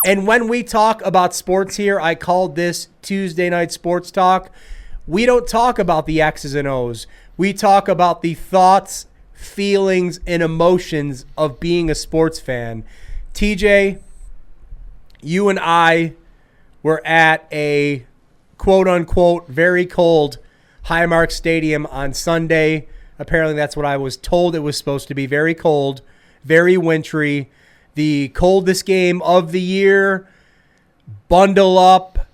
And when we talk about sports here, I called this Tuesday Night Sports Talk. We don't talk about the X's and O's. We talk about the thoughts, feelings, and emotions of being a sports fan. TJ, you and I were at a quote-unquote very cold HighMark Stadium on Sunday. Apparently that's what I was told it was supposed to be. Very cold, very wintry. The coldest game of the year. Bundle up,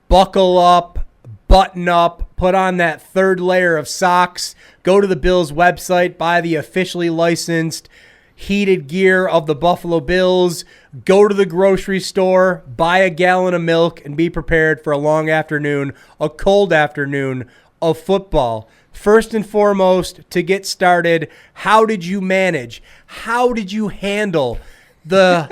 buckle up, button up, put on that third layer of socks, go to the Bills website, buy the officially licensed heated gear of the Buffalo Bills, go to the grocery store, buy a gallon of milk, and be prepared for a long afternoon, a cold afternoon of football. First and foremost, to get started, how did you manage? How did you handle the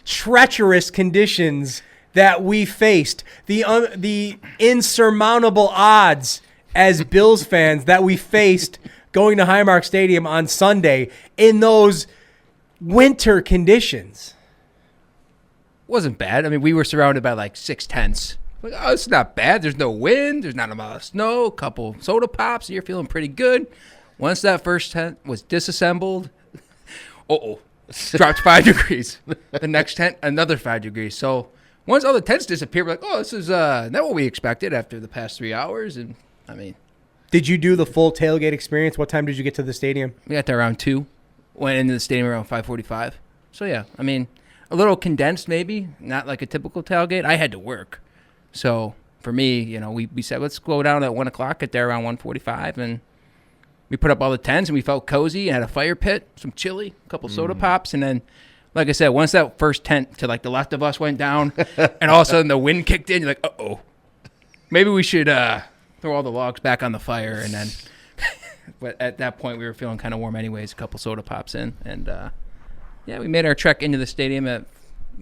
treacherous conditions that we faced, the insurmountable odds as Bills fans that we faced going to HighMark Stadium on Sunday in those winter conditions? Wasn't bad. I mean, we were surrounded by like 6 tents. Like, oh, it's not bad. There's no wind. There's not a lot of snow. A couple soda pops. You're feeling pretty good. Once that first tent was disassembled, dropped 5 degrees. The next tent, another 5 degrees. So once all the tents disappeared, we're like, oh, this is not what we expected after the past 3 hours. And, I mean. Did you do the full tailgate experience? What time did you get to the stadium? We got there around 2. Went into the stadium around 5:45. So, yeah, I mean, a little condensed maybe. Not like a typical tailgate. I had to work. So, for me, you know, we said, let's go down at 1 o'clock, get there around 1:45, and we put up all the tents, and we felt cozy, had a fire pit, some chili, a couple soda pops, and then, like I said, once that first tent to, like, the left of us went down, and all of a sudden the wind kicked in, you're like, uh-oh. Maybe we should throw all the logs back on the fire, and then, but at that point, we were feeling kind of warm anyways, a couple soda pops in, and, yeah, we made our trek into the stadium at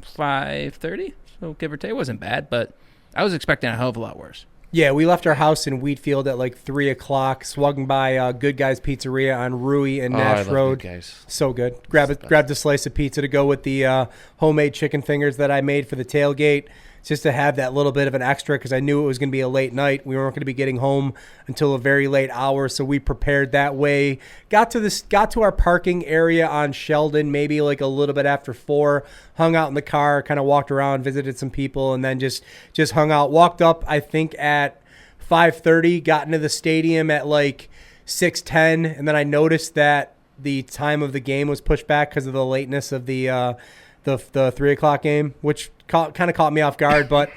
5:30, so give or take. It wasn't bad, but I was expecting a hell of a lot worse. Yeah, we left our house in Wheatfield at like 3 o'clock, swung by Good Guys Pizzeria on Rui and Nash Road. Good Guys. So good. Grabbed a slice of pizza to go with the homemade chicken fingers that I made for the tailgate, just to have that little bit of an extra because I knew it was going to be a late night. We weren't going to be getting home until a very late hour, so we prepared that way. Got to our parking area on Sheldon maybe like a little bit after 4, hung out in the car, kind of walked around, visited some people, and then just hung out. Walked up, I think, at 5:30, got into the stadium at like 6:10, and then I noticed that the time of the game was pushed back because of the lateness of the 3 o'clock game, which kind of caught me off guard. But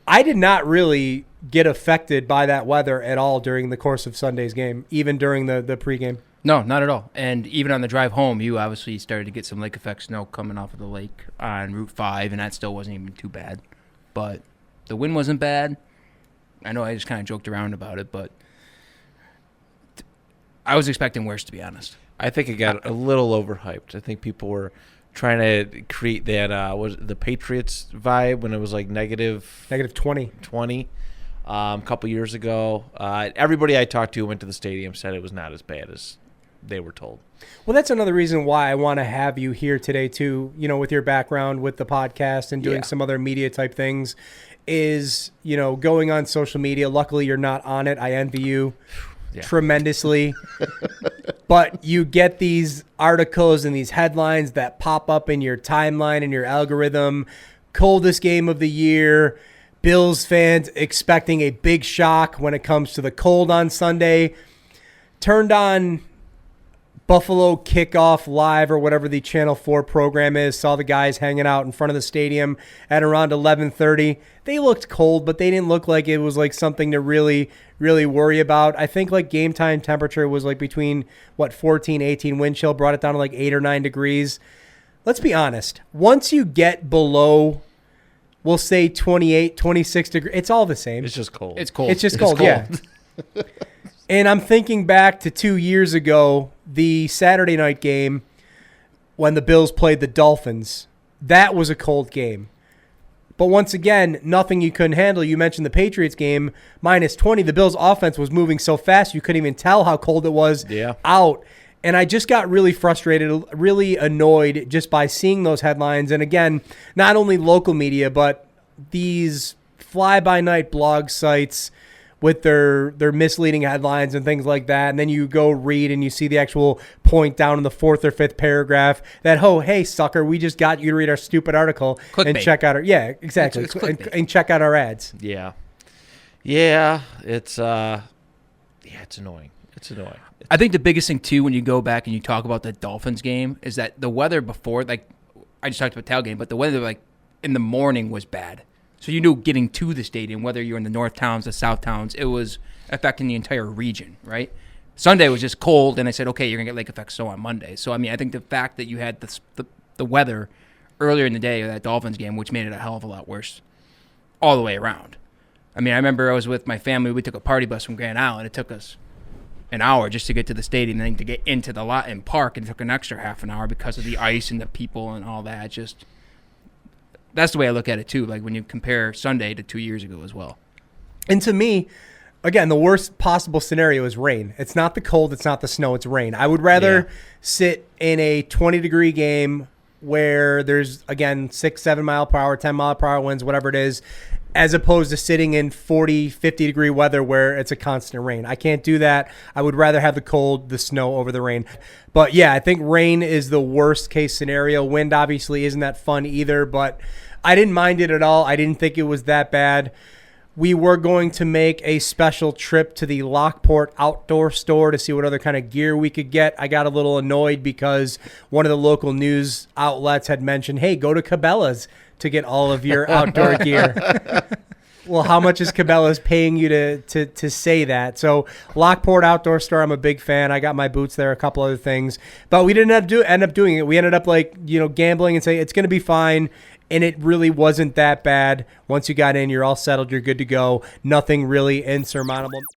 I did not really get affected by that weather at all during the course of Sunday's game, even during the pregame. No, not at all. And even on the drive home, you obviously started to get some lake effect snow coming off of the lake on Route 5, and that still wasn't even too bad. But the wind wasn't bad. I know I just kind of joked around about it, but I was expecting worse, to be honest. I think it got a little overhyped. I think people were trying to create that was the Patriots vibe when it was like negative 20 a couple years ago. Everybody I talked to who went to the stadium said it was not as bad as they were told. Well, that's another reason why I want to have you here today too, you know, with your background with the podcast and doing some other media type things, is, you know, going on social media. Luckily you're not on it. I envy you tremendously. But you get these articles and these headlines that pop up in your timeline and your algorithm. Coldest game of the year. Bills fans expecting a big shock when it comes to the cold on Sunday. Turned on Buffalo Kickoff Live or whatever the Channel 4 program is. Saw the guys hanging out in front of the stadium at around 11:30. They looked cold, but they didn't look like it was like something to really worry about. I think like game time temperature was like between 14, 18 wind chill, brought it down to like 8 or 9 degrees. Let's be honest. Once you get below, we'll say 28, 26 degrees, it's all the same. It's just cold. It's cold. It's just cold, yeah. And I'm thinking back to 2 years ago, the Saturday night game when the Bills played the Dolphins. That was a cold game. But once again, nothing you couldn't handle. You mentioned the Patriots game, minus 20. The Bills' offense was moving so fast you couldn't even tell how cold it was out. And I just got really frustrated, really annoyed just by seeing those headlines. And again, not only local media, but these fly-by-night blog sites with their misleading headlines and things like that. And then you go read and you see the actual point down in the 4th or 5th paragraph that, oh, hey, sucker, we just got you to read our stupid article and check out our, yeah, exactly. It's and check out our ads. Yeah. Yeah. It's annoying. It's annoying. I think the biggest thing, too, when you go back and you talk about the Dolphins game is that the weather before, like, I just talked about tailgate, but the weather, like, in the morning was bad. So you knew getting to the stadium, whether you're in the north towns, the south towns, it was affecting the entire region, right? Sunday was just cold, and I said, okay, you're going to get lake effect snow on Monday. So, I mean, I think the fact that you had the weather earlier in the day of that Dolphins game, which made it a hell of a lot worse all the way around. I mean, I remember I was with my family. We took a party bus from Grand Island. It took us an hour just to get to the stadium, and then to get into the lot and park, and it took an extra half an hour because of the ice and the people and all that. Just that's the way I look at it too. Like when you compare Sunday to 2 years ago as well. And to me, again, the worst possible scenario is rain. It's not the cold, it's not the snow, it's rain. I would rather sit in a 20-degree game where there's, again, 6, 7 mile per hour, 10 mile per hour winds, whatever it is, as opposed to sitting in 40, 50-degree weather where it's a constant rain. I can't do that. I would rather have the cold, the snow over the rain. But, yeah, I think rain is the worst-case scenario. Wind obviously isn't that fun either, but I didn't mind it at all. I didn't think it was that bad. We were going to make a special trip to the Lockport outdoor store to see what other kind of gear we could get. I got a little annoyed because one of the local news outlets had mentioned, hey, go to Cabela's to get all of your outdoor gear. Well, how much is Cabela's paying you to say that? So Lockport Outdoor Store, I'm a big fan. I got my boots there, a couple other things. But we didn't end up doing it. We ended up gambling and saying it's going to be fine. And it really wasn't that bad. Once you got in, you're all settled. You're good to go. Nothing really insurmountable.